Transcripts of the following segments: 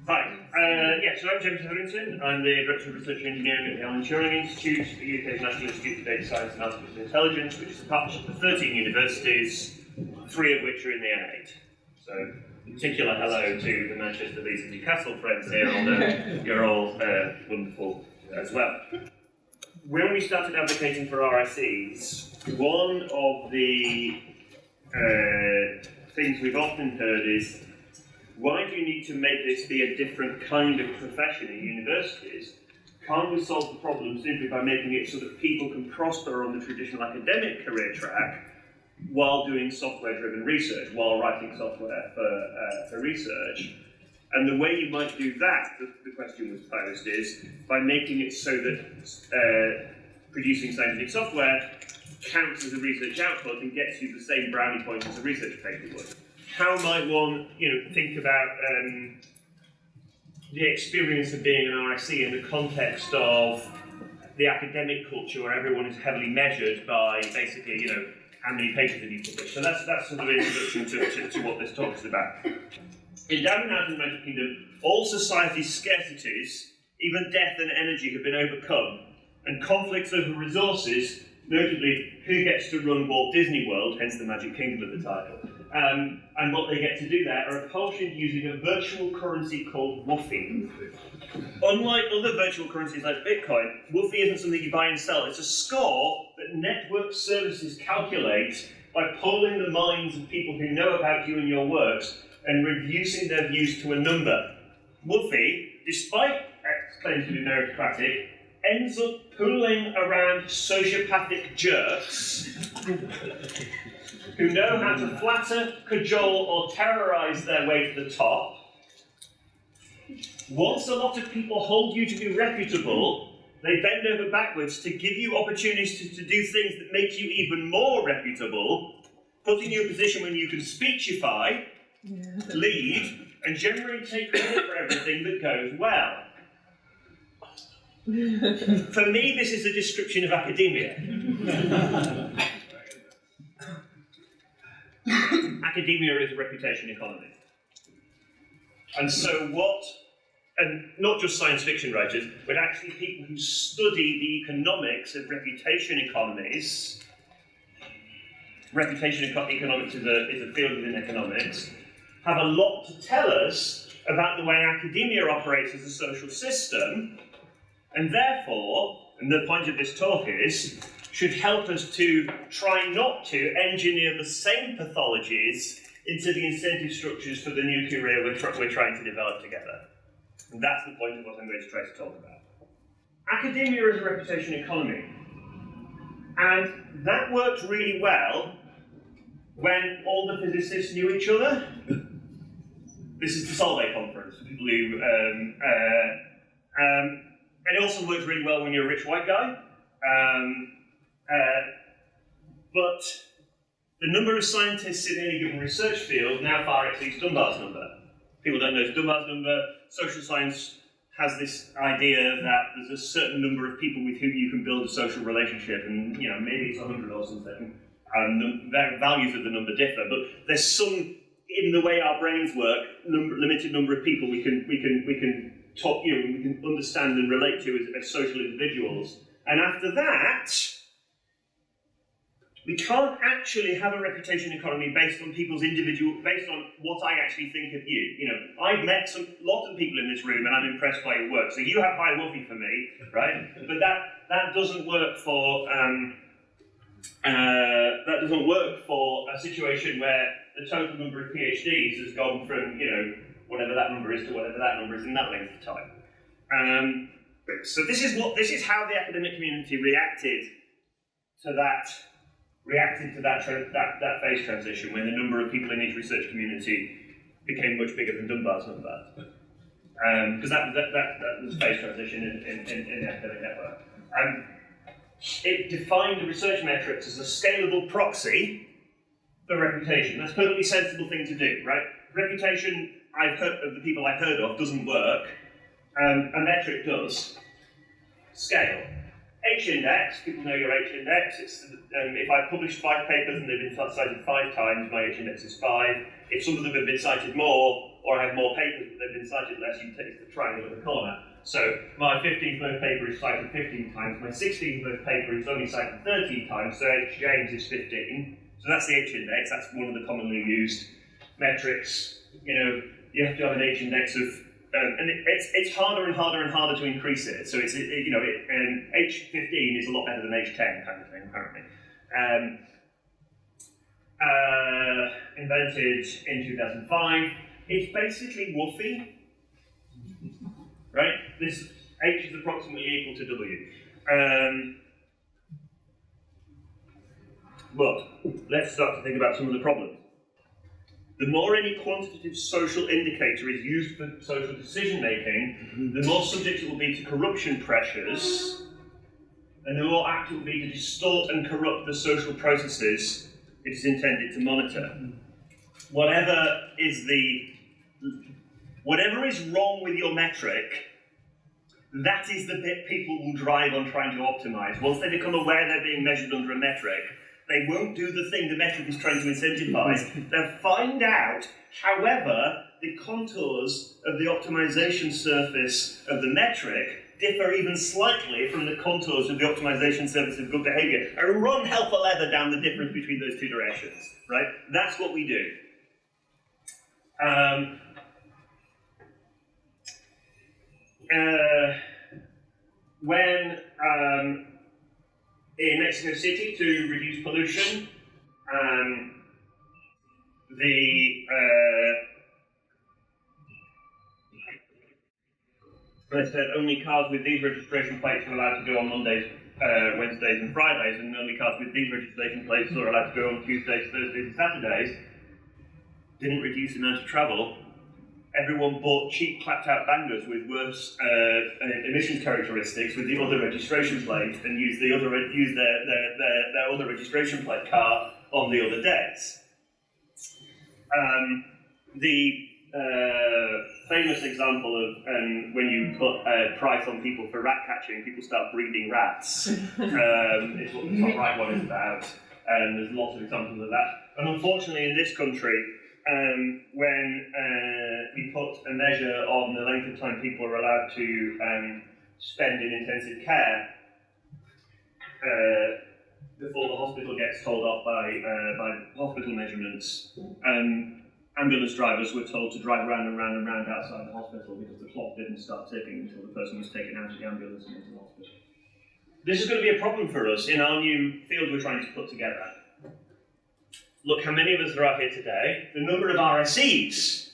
Hi. So I'm James Hetherington. I'm the Director of Research and Engineering at the Alan Turing Institute, the UK's National Institute for Data Science and Artificial Intelligence, which is a partnership of 13 universities, 3 of which are in the N8. So, in particular, hello to the Manchester, Leeds and Newcastle friends here, although you're all wonderful as well. When we started advocating for RSEs, one of the things we've often heard is, why do you need to make this be a different kind of profession in universities? Can't we solve the problem simply by making it so that people can prosper on the traditional academic career track while doing software-driven research, while writing software for research? And the way you might do that, the question was posed, is by making it so that producing scientific software counts as a research output and gets you the same brownie points as a research paper would. How might one, think about the experience of being an RSE in the context of the academic culture where everyone is heavily measured by basically, how many papers have you published? So that's sort of an introduction to what this talk is about. In down and out in the United Kingdom, all society's scarcities, even death and energy, have been overcome, and conflicts over resources, notably who gets to run Walt Disney World, hence the Magic Kingdom of the title, and what they get to do there, are apportioned using a virtual currency called Woofy. Unlike other virtual currencies like Bitcoin, Woofy isn't something you buy and sell. It's a score that network services calculate by polling the minds of people who know about you and your works and reducing their views to a number. Woofy, despite its claims to be meritocratic, ends up pooling around sociopathic jerks who know how to flatter, cajole, or terrorize their way to the top. Once a lot of people hold you to be reputable, they bend over backwards to give you opportunities to do things that make you even more reputable, putting you in a position when you can speechify, lead, and generally take credit for everything that goes well. For me, this is a description of academia. Academia is a reputation economy. And so and not just science fiction writers, but actually people who study the economics of reputation economies. Reputation economics is a field within economics, have a lot to tell us about the way academia operates as a social system, and therefore, and the point of this talk is, should help us to try not to engineer the same pathologies into the incentive structures for the new career we're trying to develop together. And that's the point of what I'm going to try to talk about. Academia is a reputation economy. And that worked really well when all the physicists knew each other. This is the Solvay conference, for people who... and it also works really well when you're a rich white guy. But the number of scientists in any given research field now far exceeds Dunbar's number. People don't know Dunbar's number. Social science has this idea that there's a certain number of people with whom you can build a social relationship, and maybe it's 100 or something. And the values of the number differ, but there's some, in the way our brains work, limited number of people we can talk, we can understand and relate to as social individuals. And after that, we can't actually have a reputation economy based on based on what I actually think of you. I've met lots of people in this room and I'm impressed by your work. So you have high Woofy for me, right? But that doesn't work for a situation where the total number of PhDs has gone from whatever that number is to whatever that number is in that length of time. So this is how the academic community reacted to that phase transition, when the number of people in each research community became much bigger than Dunbar's number. Because that was phase transition in the academic network. It defined the research metrics as a scalable proxy for reputation. That's a perfectly sensible thing to do, right? Reputation, I've heard of the people I've heard of, doesn't work. A metric does. Scale. H-index, people know your H-index. If I've published 5 papers and they've been cited 5 times, my H-index is 5. If some of them have been cited more, or I have more papers but they've been cited less, you take the triangle in the corner. So my 15th most paper is cited 15 times, my 16th most paper is only cited 13 times, so H James is 15. So that's the H index, that's one of the commonly used metrics. You have to have an H index of, and it's harder and harder and harder to increase it. So it's, H15 is a lot better than H10 kind of thing, apparently. Invented in 2005. It's basically woofy, right? This H is approximately equal to W. But let's start to think about some of the problems. The more any quantitative social indicator is used for social decision making, the more subject it will be to corruption pressures, and the more apt it will be to distort and corrupt the social processes it is intended to monitor. Whatever is wrong with your metric, that is the bit people will drive on trying to optimize. Once they become aware they're being measured under a metric, they won't do the thing the metric is trying to incentivize. They'll find out, however, the contours of the optimization surface of the metric differ even slightly from the contours of the optimization surface of good behavior, and run hell for leather down the difference between those two directions, right? That's what we do. When in Mexico City, to reduce pollution, they said only cars with these registration plates were allowed to go on Mondays, Wednesdays and Fridays, and only cars with these registration plates were allowed to go on Tuesdays, Thursdays and Saturdays. Didn't reduce the amount of travel. Everyone bought cheap clapped-out bangers with worse emissions characteristics with the other registration plate, and used their other registration plate car on the other days. The famous example of when you put a price on people for rat catching, people start breeding rats, is what the top right one is about. And there's lots of examples of that. And unfortunately, in this country, when we put a measure on the length of time people are allowed to spend in intensive care before the hospital gets told off by hospital measurements, ambulance drivers were told to drive round and round and round outside the hospital because the clock didn't start ticking until the person was taken out of the ambulance and into the hospital. This is going to be a problem for us in our new field we're trying to put together. Look how many of us there are here today. The number of RSEs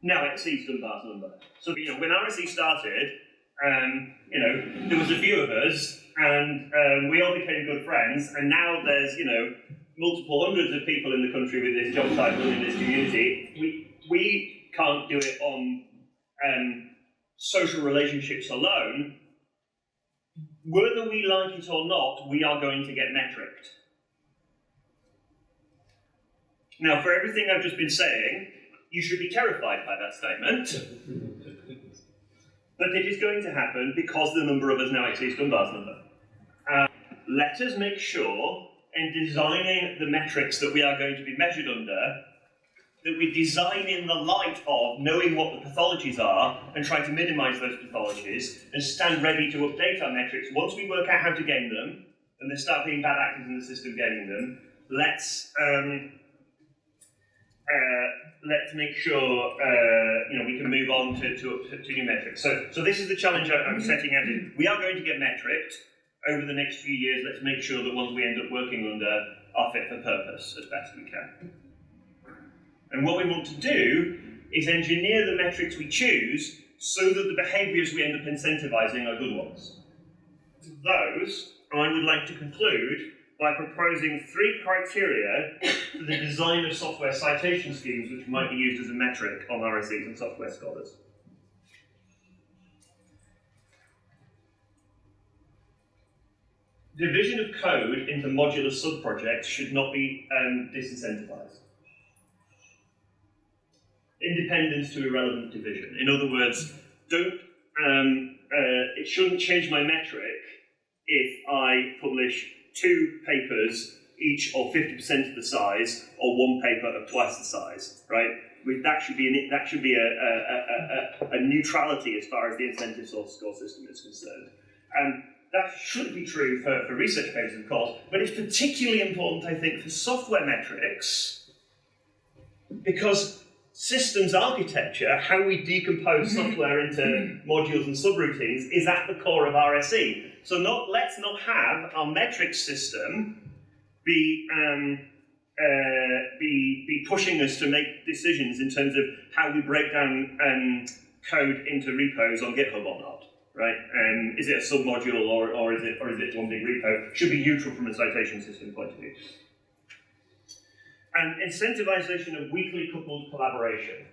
now exceeds Dunbar's number. So, when RSE started, there was a few of us, and we all became good friends, and now there's, multiple hundreds of people in the country with this job title in this community. We can't do it on social relationships alone. Whether we like it or not, we are going to get metriced. Now, for everything I've just been saying, you should be terrified by that statement. But it is going to happen because the number of us now exceeds Dunbar's number. Let us make sure, in designing the metrics that we are going to be measured under, that we design in the light of knowing what the pathologies are and trying to minimize those pathologies, and stand ready to update our metrics once we work out how to gain them, and there start being bad actors in the system gaining them. Let's make sure we can move on to new metrics. So this is the challenge I'm setting out. We are going to get metriced over the next few years. Let's make sure that ones we end up working under are fit for purpose as best we can. And what we want to do is engineer the metrics we choose so that the behaviours we end up incentivizing are good ones. To those, I would like to conclude by proposing 3 criteria for the design of software citation schemes which might be used as a metric on RSEs and software scholars. Division of code into modular sub-projects should not be disincentivized. Independence to irrelevant division. In other words, it shouldn't change my metric if I publish 2 papers, each of 50% of the size, or 1 paper of twice the size, right? That should be a neutrality as far as the incentive score system is concerned. And that should be true for research papers, of course, but it's particularly important, I think, for software metrics, because systems architecture, how we decompose software into modules and subroutines, is at the core of RSE. So let's not have our metrics system be pushing us to make decisions in terms of how we break down code into repos on GitHub or not, right? Is it a submodule or is it one big repo? Should be neutral from a citation system point of view. And incentivization of weakly coupled collaboration.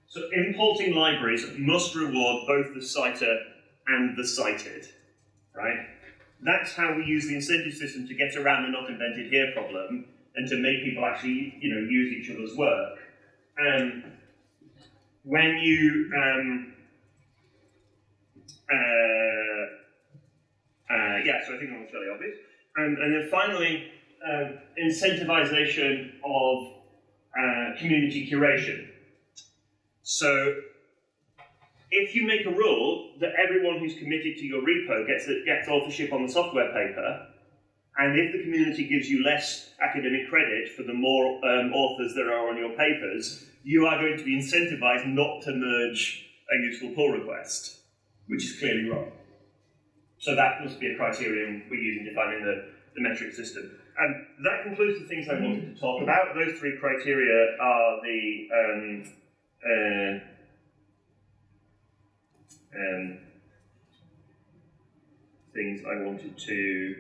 So importing libraries must reward both the citer and the cited, right? That's how we use the incentive system to get around the not invented here problem and to make people actually, use each other's work. When you so I think that was fairly obvious. And then finally, incentivization of community curation. So if you make a rule that everyone who's committed to your repo gets authorship on the software paper, and if the community gives you less academic credit for the more authors there are on your papers, you are going to be incentivized not to merge a useful pull request, which is clearly wrong. So that must be a criterion we're using defining the metric system. And that concludes the things I wanted to talk about. Those three criteria are the things I wanted to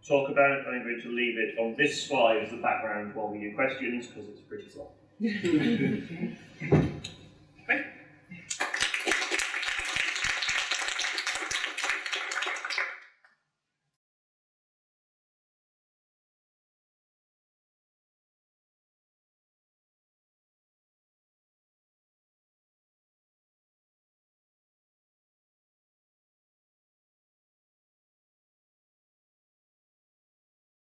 talk about. I'm going to leave it on this slide as the background while we do questions, because it's pretty slow.